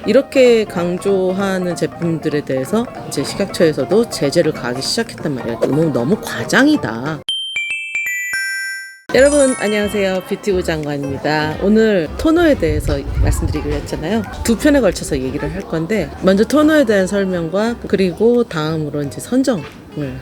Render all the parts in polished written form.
이렇게 강조하는 제품들에 대해서 이제 식약처에서도 제재를 가하기 시작했단 말이에요. 너무 과장이다. 여러분 안녕하세요, 뷰티부 장관입니다. 오늘 토너에 대해서 말씀드리기로 했잖아요. 두 편에 걸쳐서 얘기를 할 건데, 먼저 토너에 대한 설명과 그리고 다음으로 이제 선정을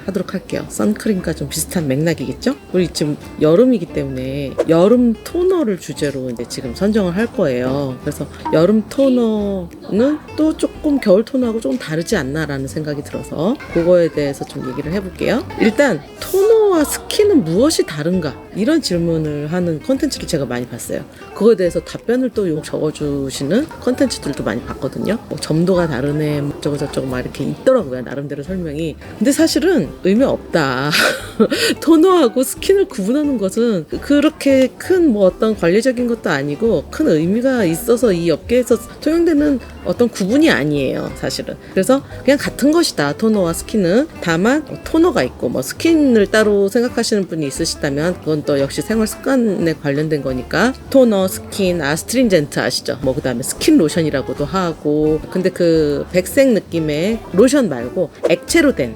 하도록 할게요. 선크림과 좀 비슷한 맥락이겠죠? 우리 지금 여름이기 때문에 여름 토너를 주제로 이제 지금 선정을 할 거예요. 그래서 여름 토너는 또 조금 겨울 토너하고 조금 다르지 않나라는 생각이 들어서 그거에 대해서 좀 얘기를 해볼게요. 일단 토너와 스킨은 무엇이 다른가? 이런 질문을 하는 콘텐츠를 제가 많이 봤어요. 그거에 대해서 답변을 또 적어주시는 콘텐츠들도 많이 봤거든요. 뭐 점도가 다르네, 저쩌고 막 이렇게 있더라고요. 나름대로 설명이. 근데 사실은 의미 없다. 토너하고 스킨을 구분하는 것은 그렇게 큰 뭐 어떤 관리적인 것도 아니고 큰 의미가 있어서 이 업계에서 통용되는 어떤 구분이 아니에요, 사실은. 그래서 그냥 같은 것이다, 토너와 스킨은. 다만 토너가 있고 뭐 스킨을 따로 생각하시는 분이 있으시다면 그건 또 역시 생활 습관에 관련된 거니까 토너, 스킨, 아스트린젠트 아시죠? 뭐 그다음에 스킨 로션이라고도 하고. 근데 그 백색 느낌의 로션 말고 액체로 된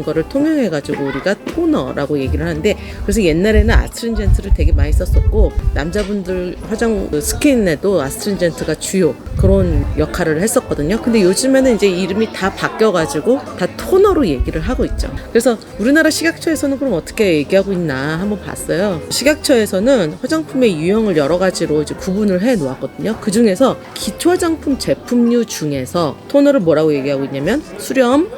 거를 통용해 가지고 우리가 토너라고 얘기를 하는데, 그래서 옛날에는 아스트린젠트를 되게 많이 썼었고 남자분들 화장 스킨에도 아스트린젠트가 주요 그런 역할을 했었거든요. 근데 요즘에는 이제 이름이 다 바뀌어가지고 다 토너로 얘기를 하고 있죠. 그래서 우리나라 식약처에서는 그럼 어떻게 얘기하고 있나 한번 봤어요. 식약처에서는 화장품의 유형을 여러 가지로 이제 구분을 해 놓았거든요. 그 중에서 기초 화장품 제품류 중에서 토너를 뭐라고 얘기하고 있냐면 수렴,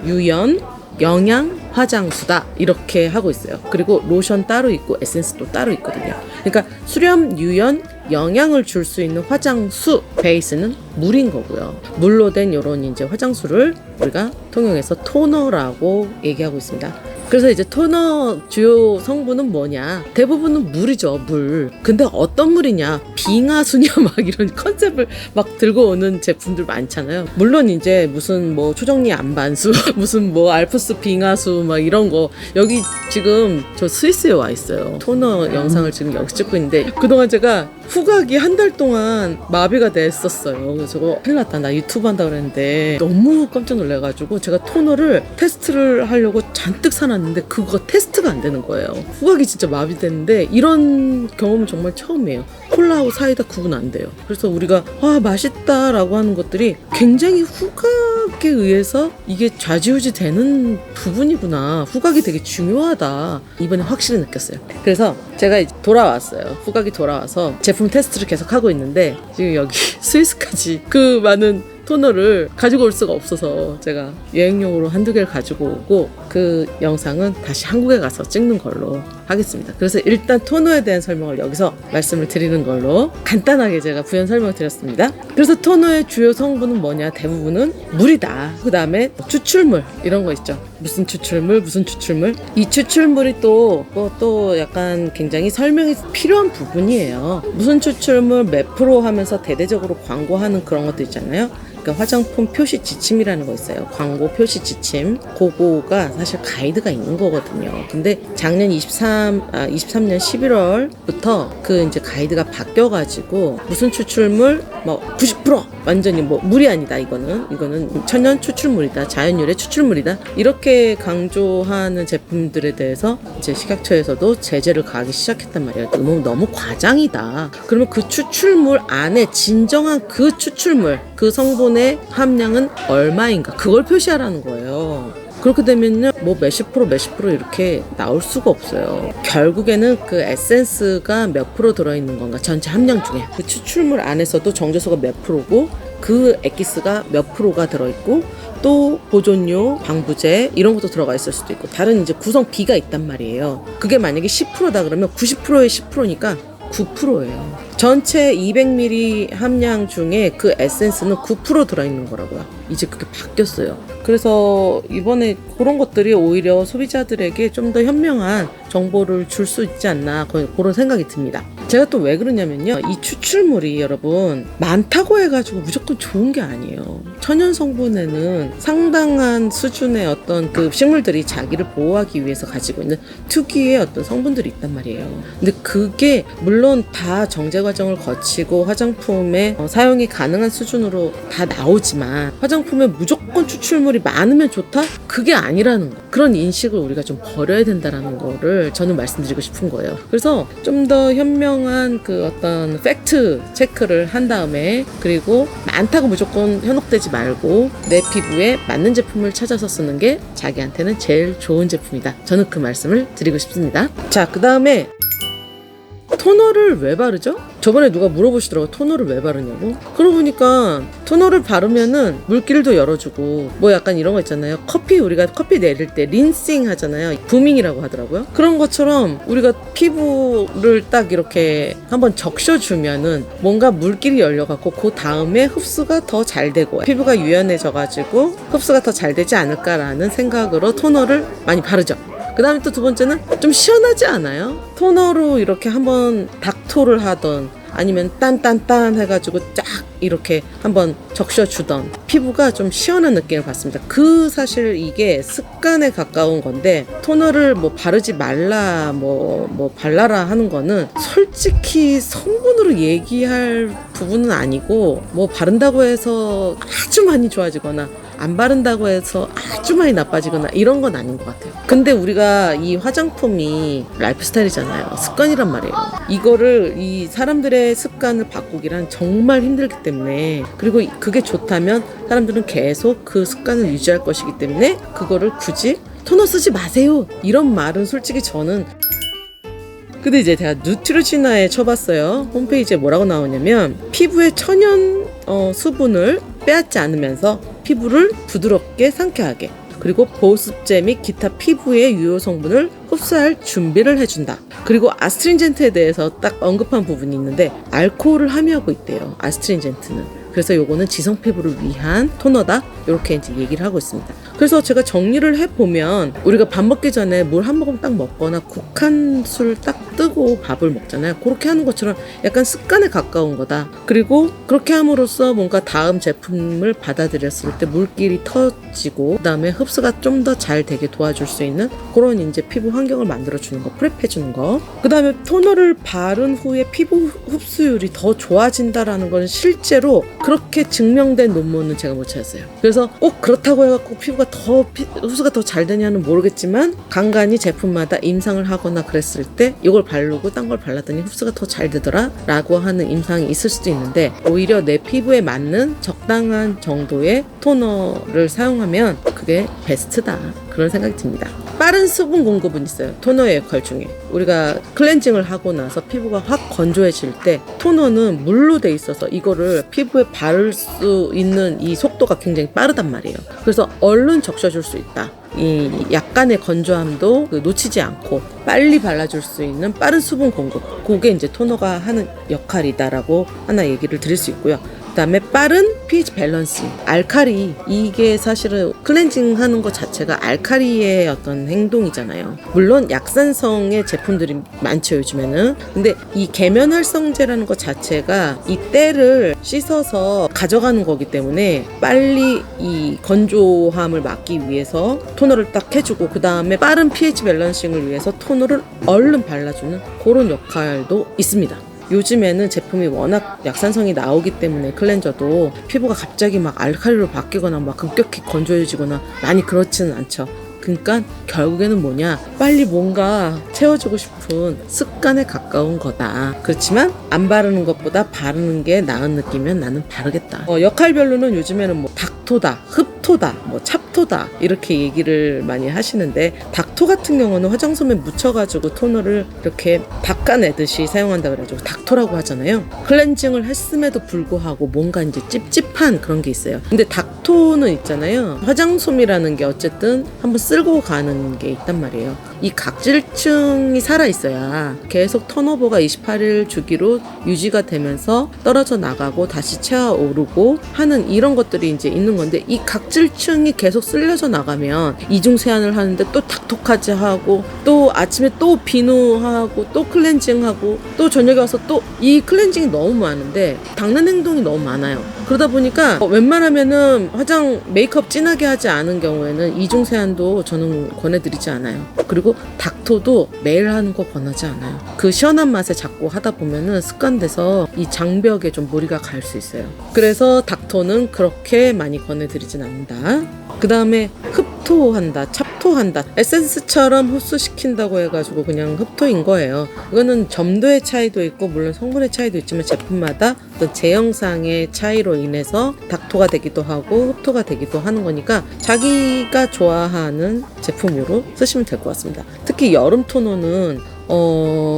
유연, 영양 화장수다, 이렇게 하고 있어요. 그리고 로션 따로 있고 에센스도 따로 있거든요. 그러니까 수렴, 유연, 영양을 줄 수 있는 화장수 베이스는 물인 거고요. 물로 된 이런 이제 화장수를 우리가 통용해서 토너라고 얘기하고 있습니다. 그래서 이제 토너 주요 성분은 뭐냐? 대부분은 물이죠, 물. 근데 어떤 물이냐? 빙하수냐 막 이런 컨셉을 막 들고 오는 제품들 많잖아요. 물론 이제 무슨 뭐 초정리 안반수, 무슨 뭐 알프스 빙하수 막 이런 거. 여기 지금 저 스위스에 와 있어요. 토너 영상을 지금 여기 찍고 있는데, 그동안 제가 후각이 한 달 동안 마비가 됐었어요. 그래서 저거 큰일 났다, 나 유튜브 한다 그랬는데 너무 깜짝 놀라가지고 제가 토너를 테스트를 하려고 잔뜩 사놨는데 그거 테스트가 안 되는 거예요. 후각이 진짜 마비됐는데 이런 경험은 정말 처음이에요. 콜라하고 사이다 구분 안 돼요. 그래서 우리가 맛있다라고 하는 것들이 굉장히 후각에 의해서 이게 좌지우지 되는 부분이구나. 후각이 되게 중요하다, 이번에 확실히 느꼈어요. 그래서 제가 이제 돌아왔어요. 후각이 돌아와서 제품 테스트를 계속 하고 있는데, 지금 여기 스위스까지 그 많은 토너를 가지고 올 수가 없어서 제가 여행용으로 한두 개를 가지고 오고, 그 영상은 다시 한국에 가서 찍는 걸로 하겠습니다. 그래서 일단 토너에 대한 설명을 여기서 말씀을 드리는 걸로 간단하게 제가 부연 설명을 드렸습니다. 그래서 토너의 주요 성분은 뭐냐? 대부분은 물이다. 그 다음에 추출물 이런 거 있죠. 무슨 추출물 이 추출물이 또 약간 굉장히 설명이 필요한 부분이에요. 무슨 추출물 몇 프로 하면서 대대적으로 광고하는 그런 것도 있잖아요. 그러니까 화장품 표시 지침이라는 거 있어요. 광고 표시 지침. 그거가 사실 가이드가 있는 거거든요. 근데 작년 23년 11월부터 그 이제 가이드가 바뀌어가지고 무슨 추출물 뭐 90% 완전히 뭐 물이 아니다, 이거는 천연 추출물이다, 자연유래 추출물이다, 이렇게 강조하는 제품들에 대해서 이제 식약처에서도 제재를 가하기 시작했단 말이에요. 너무 과장이다. 그러면 그 추출물 안에 진정한 그 추출물, 그 성분의 함량은 얼마인가, 그걸 표시하라는 거예요. 그렇게 되면요, 뭐 몇십 프로 이렇게 나올 수가 없어요. 결국에는 그 에센스가 몇 프로 들어있는 건가, 전체 함량 중에 그 추출물 안에서도 정제수가 몇 프로고 그 액기스가 몇 프로가 들어있고 또 보존료, 방부제 이런 것도 들어가 있을 수도 있고 다른 이제 구성 B가 있단 말이에요. 그게 만약에 10%다 그러면 90%에 10%니까 9%예요. 전체 200ml 함량 중에 그 에센스는 9% 들어있는 거라고요. 이제 그게 바뀌었어요. 그래서 이번에 그런 것들이 오히려 소비자들에게 좀 더 현명한 정보를 줄 수 있지 않나, 그런 생각이 듭니다. 제가 또 왜 그러냐면요, 이 추출물이 여러분 많다고 해가지고 무조건 좋은 게 아니에요. 천연 성분에는 상당한 수준의 어떤 그 식물들이 자기를 보호하기 위해서 가지고 있는 특유의 어떤 성분들이 있단 말이에요. 근데 그게 물론 다 정제 과정을 거치고 화장품에 사용이 가능한 수준으로 다 나오지만, 화장품에 무조건 추출물이 많으면 좋다? 그게 아니라는 거. 그런 인식을 우리가 좀 버려야 된다라는 거를 저는 말씀드리고 싶은 거예요. 그래서 좀 더 현명한 그 어떤 팩트 체크를 한 다음에, 그리고 많다고 무조건 현혹되지 말고 내 피부에 맞는 제품을 찾아서 쓰는 게 자기한테는 제일 좋은 제품이다. 저는 그 말씀을 드리고 싶습니다. 자, 그 다음에 토너를 왜 바르죠? 저번에 누가 물어보시더라고요. 토너를 왜 바르냐고. 그러고 보니까 토너를 바르면은 물길도 열어주고, 뭐 약간 이런 거 있잖아요. 우리가 커피 내릴 때 린싱 하잖아요. 부밍이라고 하더라고요. 그런 것처럼 우리가 피부를 딱 이렇게 한번 적셔주면은 뭔가 물길이 열려갖고 그 다음에 흡수가 더 잘 되고 피부가 유연해져가지고 흡수가 더 잘 되지 않을까라는 생각으로 토너를 많이 바르죠. 그 다음에 또 두 번째는 좀 시원하지 않아요? 토너로 이렇게 한번 닥토를 하던, 아니면 딴딴딴 해가지고 쫙 이렇게 한번 적셔주던 피부가 좀 시원한 느낌을 받습니다. 사실 이게 습관에 가까운 건데, 토너를 뭐 바르지 말라 뭐 발라라 하는 거는 솔직히 성분으로 얘기할 부분은 아니고, 뭐 바른다고 해서 아주 많이 좋아지거나 안 바른다고 해서 아주 많이 나빠지거나 이런 건 아닌 것 같아요. 근데 우리가 이 화장품이 라이프 스타일이잖아요. 습관이란 말이에요. 이거를 이 사람들의 습관을 바꾸기란 정말 힘들기 때문에, 그리고 그게 좋다면 사람들은 계속 그 습관을 유지할 것이기 때문에 그거를 굳이 토너 쓰지 마세요 이런 말은 솔직히 저는. 근데 이제 제가 누트리지나에 쳐봤어요. 홈페이지에 뭐라고 나오냐면, 피부의 천연 수분을 빼앗지 않으면서 피부를 부드럽게 상쾌하게, 그리고 보습제 및 기타 피부의 유효 성분을 흡수할 준비를 해준다. 그리고 아스트링젠트에 대해서 딱 언급한 부분이 있는데, 알코올을 함유하고 있대요, 아스트링젠트는. 그래서 요거는 지성 피부를 위한 토너다, 이렇게 이제 얘기를 하고 있습니다. 그래서 제가 정리를 해보면, 우리가 밥 먹기 전에 물 한 모금 딱 먹거나 국한술 딱 뜨고 밥을 먹잖아요. 그렇게 하는 것처럼 약간 습관에 가까운 거다. 그리고 그렇게 함으로써 뭔가 다음 제품을 받아들였을 때 물길이 터지고, 그 다음에 흡수가 좀 더 잘 되게 도와줄 수 있는 그런 이제 피부 환경을 만들어주는 거, 프랩해주는 거. 그 다음에 토너를 바른 후에 피부 흡수율이 더 좋아진다라는 건 실제로 그렇게 증명된 논문은 제가 못 찾았어요. 그래서 꼭 그렇다고 해갖고 피부가 흡수가 더 잘 되냐는 모르겠지만, 간간히 제품마다 임상을 하거나 그랬을 때 이걸 바르고 딴 걸 발랐더니 흡수가 더 잘 되더라 라고 하는 임상이 있을 수도 있는데, 오히려 내 피부에 맞는 적당한 정도의 토너를 사용하면 그게 베스트다, 그런 생각이 듭니다. 빠른 수분 공급은 있어요. 토너의 역할 중에 우리가 클렌징을 하고 나서 피부가 확 건조해질 때 토너는 물로 돼 있어서 이거를 피부에 바를 수 있는 이 속도가 굉장히 빠르단 말이에요. 그래서 얼른 적셔줄 수 있다. 이 약간의 건조함도 놓치지 않고 빨리 발라줄 수 있는 빠른 수분 공급, 그게 이제 토너가 하는 역할이다라고 하나 얘기를 드릴 수 있고요. 그 다음에 빠른 pH 밸런싱, 알칼리, 이게 사실은 클렌징 하는 것 자체가 알칼리의 어떤 행동이잖아요. 물론 약산성의 제품들이 많죠, 요즘에는. 근데 이 계면활성제라는 것 자체가 이 때를 씻어서 가져가는 거기 때문에 빨리 이 건조함을 막기 위해서 토너를 딱 해주고, 그 다음에 빠른 pH 밸런싱을 위해서 토너를 얼른 발라주는 그런 역할도 있습니다. 요즘에는 제품이 워낙 약산성이 나오기 때문에 클렌저도 피부가 갑자기 막 알칼리로 바뀌거나 막 급격히 건조해지거나 많이 그렇지는 않죠. 그러니까 결국에는 뭐냐, 빨리 뭔가 채워주고 싶은 습관에 가까운 거다. 그렇지만 안 바르는 것보다 바르는 게 나은 느낌이면 나는 바르겠다. 역할별로는 요즘에는 뭐 닥토다, 흡토다, 뭐 찹토다 이렇게 얘기를 많이 하시는데, 닥토 같은 경우는 화장솜에 묻혀가지고 토너를 이렇게 닦아내듯이 사용한다 그래가지고 닥토라고 하잖아요. 클렌징을 했음에도 불구하고 뭔가 이제 찝찝한 그런 게 있어요. 근데 닥토는 있잖아요, 화장솜이라는 게 어쨌든 한번 쓸고 가는 게 있단 말이에요. 이 각질층이 살아있어야 계속 턴오버가 28일 주기로 유지가 되면서 떨어져 나가고 다시 채워오르고 하는 이런 것들이 이제 있는 건데, 이 각질층이 계속 쓸려져 나가면 이중 세안을 하는데 또 닥톡하지 하고, 또 아침에 또 비누하고 또 클렌징하고, 또 저녁에 와서 또 이 클렌징이 너무 많은데 닦는 행동이 너무 많아요. 그러다 보니까 웬만하면은 화장 메이크업 진하게 하지 않은 경우에는 이중 세안도 저는 권해드리지 않아요. 그리고 닥토도 매일 하는 거 권하지 않아요. 그 시원한 맛에 자꾸 하다 보면은 습관돼서 이 장벽에 좀 무리가 갈 수 있어요. 그래서 닥토는 그렇게 많이 권해드리진 않는다. 그 다음에 흡토한다, 찹토한다. 에센스처럼 흡수시킨다고 해가지고 그냥 흡토인 거예요. 이거는 점도의 차이도 있고 물론 성분의 차이도 있지만 제품마다 어떤 제형상의 차이로 인해서 닥토가 되기도 하고 흡토가 되기도 하는 거니까 자기가 좋아하는 제품으로 쓰시면 될 것 같습니다. 특히 여름 토너는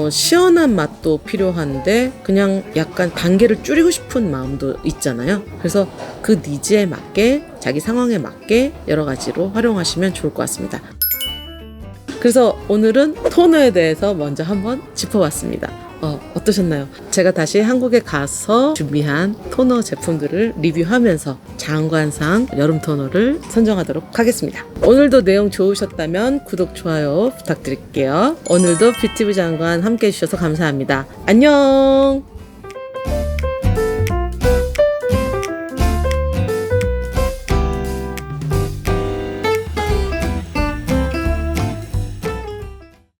시원한 맛도 필요한데 그냥 약간 단계를 줄이고 싶은 마음도 있잖아요. 그래서 그 니즈에 맞게, 자기 상황에 맞게 여러 가지로 활용하시면 좋을 것 같습니다. 그래서 오늘은 토너에 대해서 먼저 한번 짚어봤습니다. 어떠셨나요? 제가 다시 한국에 가서 준비한 토너 제품들을 리뷰하면서 장관상 여름 토너를 선정하도록 하겠습니다. 오늘도 내용 좋으셨다면 구독, 좋아요 부탁드릴게요. 오늘도 뷰티브 장관 함께 해주셔서 감사합니다. 안녕!